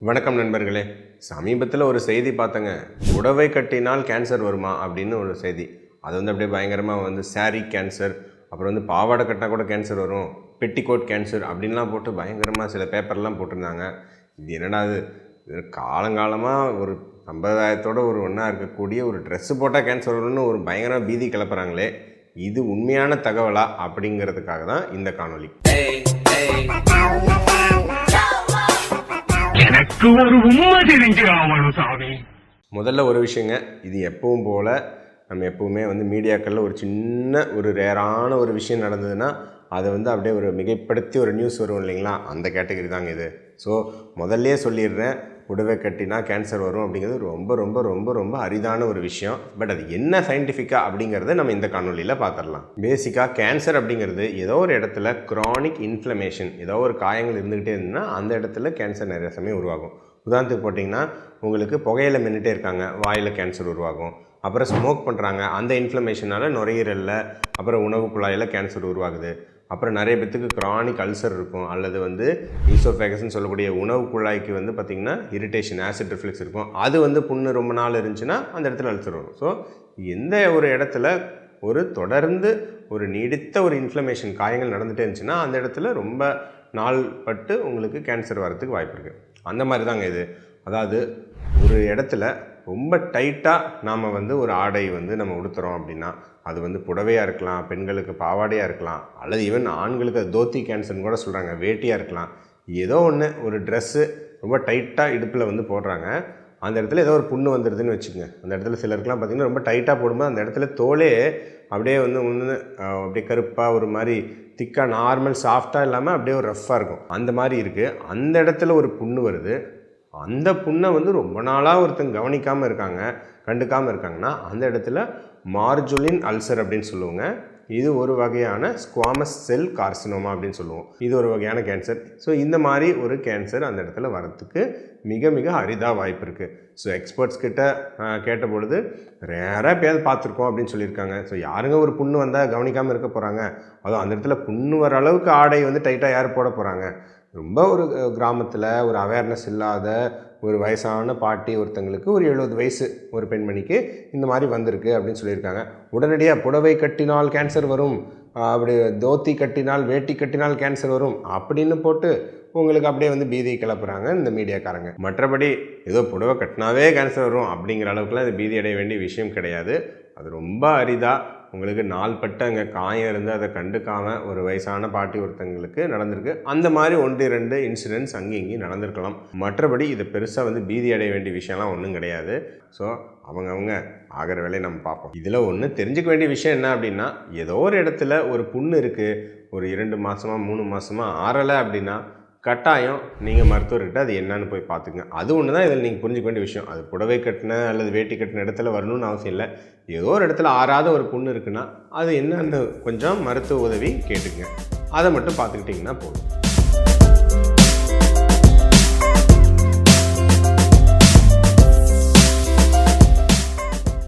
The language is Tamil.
வணக்கம் நண்பர்களே. சமீபத்தில் ஒரு செய்தி பார்த்தங்க. புடவை கட்டினால் கேன்சர் வருமா அப்படின்னு ஒரு செய்தி. அது அப்படியே பயங்கரமாக சாரி கேன்சர், அப்புறம் பாவாடை கட்டினா கூட கேன்சர் வரும், பெட்டிகோட் கேன்சர் அப்படின்லாம் போட்டு பயங்கரமாக சில பேப்பர்லாம் போட்டிருந்தாங்க. இது என்னடா இது காலங்காலமாக ஒரு சம்பிரதாயத்தோடு ஒன்றா இருக்கக்கூடிய ஒரு ட்ரெஸ்ஸு போட்டால் கேன்சர் வரும்னு ஒரு பயங்கரமாக பீதி கிளப்புறாங்களே, இது உண்மையான தகவலா அப்படிங்கிறதுக்காக தான் இந்த காணொலி. முதல்ல ஒரு விஷயங்க, இது எப்பவும் போல் நம்ம எப்பவுமே மீடியாக்களில் ஒரு சின்ன ஒரு ரேரான ஒரு விஷயம் நடந்ததுன்னா அதை அப்படியே ஒரு மிகைப்படுத்தி ஒரு நியூஸ் வரும் இல்லைங்களா, அந்த கேட்டகரி தாங்க இது. ஸோ முதல்லையே சொல்லிடுறேன், புடவை கட்டினா கேன்சர் வரும் அப்படிங்கிறது ரொம்ப ரொம்ப ரொம்ப ரொம்ப அரிதான ஒரு விஷயம். பட் அது என்ன சயின்டிஃபிக்காக அப்படிங்கிறத நம்ம இந்த காணொலியில் பார்த்துடலாம். பேசிக்காக கேன்சர் அப்படிங்கிறது ஏதோ ஒரு இடத்துல க்ரானிக் இன்ஃப்ளமேஷன், ஏதோ ஒரு காயங்கள் இருந்துக்கிட்டே இருந்ததுன்னா அந்த இடத்துல கேன்சர் நிறைய சமயம் உருவாகும். உதாரணத்துக்கு போட்டிங்கன்னா, உங்களுக்கு புகையில மென்னுட்டே இருக்காங்க, வாயில் கேன்சர் உருவாகும். அப்புறம் ஸ்மோக் பண்ணுறாங்க, அந்த இன்ஃப்ளமேஷனால் நுரையீரலில் அப்புறம் உணவு குழாயில் கேன்சர் உருவாகுது. அப்புறம் நிறைய பேத்துக்கு க்ரானிக் அல்சர் இருக்கும், அல்லது ஈசோஃபேகஸ்ன்னு சொல்லக்கூடிய உணவு குழாய்க்கு பார்த்திங்கன்னா இரிட்டேஷன், ஆசிட் ரிஃப்ளெக்ஸ் இருக்கும். அது புண்ணு ரொம்ப நாள் இருந்துச்சுன்னா அந்த இடத்துல அல்சர் வரும். ஸோ எந்த ஒரு இடத்துல ஒரு தொடர்ந்து ஒரு நீடித்த ஒரு இன்ஃப்ளமேஷன் காயங்கள் நடந்துகிட்டே இருந்துச்சுன்னா அந்த இடத்துல ரொம்ப நாள் பட்டு உங்களுக்கு கேன்சர் வரத்துக்கு வாய்ப்பு இருக்குது. அந்த மாதிரி தாங்க இது. அதாவது ஒரு இடத்துல ரொம்ப டைட்டாக நாம் ஒரு ஆடை நம்ம உடுத்துகிறோம் அப்படின்னா, அது புடவையாக இருக்கலாம், பெண்களுக்கு பாவாடையாக இருக்கலாம், அல்லது ஈவன் ஆண்களுக்கு அது தோத்தி கேன்சர்னு கூட சொல்கிறாங்க, வேட்டியாக இருக்கலாம். ஏதோ ஒன்று ஒரு ட்ரெஸ்ஸு ரொம்ப டைட்டாக இடுப்பில் போடுறாங்க, அந்த இடத்துல ஏதோ ஒரு புண்ணு வந்துடுதுன்னு வச்சுக்கோங்க. அந்த இடத்துல சிலருக்குலாம் பார்த்திங்கன்னா ரொம்ப டைட்டாக போடும்போது அந்த இடத்துல தோலே அப்படியே அப்படியே கருப்பாக ஒரு மாதிரி திக்காக நார்மல் சாஃப்டாக இல்லாமல் அப்படியே ஒரு ரஃப்பாக இருக்கும். அந்த மாதிரி இருக்குது. அந்த இடத்துல ஒரு புண்ணு வருது. அந்த புண்ணை ரொம்ப நாளாக ஒருத்தங்க கவனிக்காமல் இருக்காங்க, கண்டுக்காமல் இருக்காங்கன்னா அந்த இடத்துல மார்ஜுலின் அல்சர் அப்படின்னு சொல்லுவாங்க. இது ஒரு வகையான ஸ்குவாமஸ் செல் கார்சினோமா அப்படின்னு சொல்லுவோம். இது ஒரு வகையான கேன்சர். ஸோ இந்த மாதிரி ஒரு கேன்சர் அந்த இடத்துல வரத்துக்கு மிக மிக அரிதாக வாய்ப்பு இருக்குது. ஸோ எக்ஸ்பர்ட்ஸ் கிட்ட கேட்ட பொழுது ரேராக எப்பயாவது பார்த்துருக்கோம் அப்படின்னு சொல்லியிருக்காங்க. ஸோ யாருங்க ஒரு புண்ணு வந்தால் கவனிக்காமல் இருக்க போகிறாங்க? அதுவும் அந்த இடத்துல புண்ணு வர அளவுக்கு ஆடை டைட்டாக யார் போட போகிறாங்க? ரொம்ப ஒரு கிராமத்தில் ஒரு அவேர்னஸ் இல்லாத ஒரு வயசான பாட்டி ஒருத்தங்களுக்கு, ஒரு 70 வயசு ஒரு பெண்மணிக்கு இந்த மாதிரி வந்திருக்கு அப்படின்னு சொல்லியிருக்காங்க. உடனடியாக புடவை கட்டினால் கேன்சர் வரும், அப்படி தோத்தி கட்டினால் வேட்டி கட்டினால் கேன்சர் வரும் அப்படின்னு போட்டு உங்களுக்கு அப்படியே பீதியை கிளப்புறாங்க இந்த மீடியாக்காரங்க. மற்றபடி ஏதோ புடவை கட்டினாவே கேன்சர் வரும் அப்படிங்கிற அளவுக்குலாம் இது பீதி அடைய வேண்டிய விஷயம் கிடையாது. அது ரொம்ப அரிதாக உங்களுக்கு நாள்பட்ட அங்கே காயம் இருந்து அதை கண்டுக்காமல் ஒரு வயசான பாட்டி ஒருத்தங்களுக்கு நடந்திருக்கு. அந்த மாதிரி 1-2 இன்சிடென்ட்ஸ் அங்கேயும் இங்கேயும் நடந்திருக்கலாம். மற்றபடி இதை பெருசாக பீதி அடைய வேண்டிய விஷயம்லாம் ஒன்றும் கிடையாது. ஸோ அவங்க ஆகிற வேலையை நம்ம பார்ப்போம். இதில் ஒன்று தெரிஞ்சுக்க வேண்டிய விஷயம் என்ன அப்படின்னா, ஏதோ ஒரு இடத்துல ஒரு புண்ணு இருக்குது, ஒரு 2 மாதமாக 3 மாதமாக ஆறலை அப்படின்னா கட்டாயம் நீங்கள் மருத்துவர்கிட்ட அது என்னன்னு போய் பார்த்துக்குங்க. அது ஒன்று தான் இதில் நீங்கள் புரிஞ்சுக்க வேண்டிய விஷயம். அது புடவை கட்டின அல்லது வேட்டி கட்டின இடத்துல வரணும்னு அவசியம் இல்லை. ஏதோ ஒரு இடத்துல ஆறாத ஒரு புண்ணு இருக்குன்னா அது என்னன்னு கொஞ்சம் மருத்துவ உதவி கேட்டுக்குங்க. அதை மட்டும் பார்த்துக்கிட்டிங்கன்னா போதும்.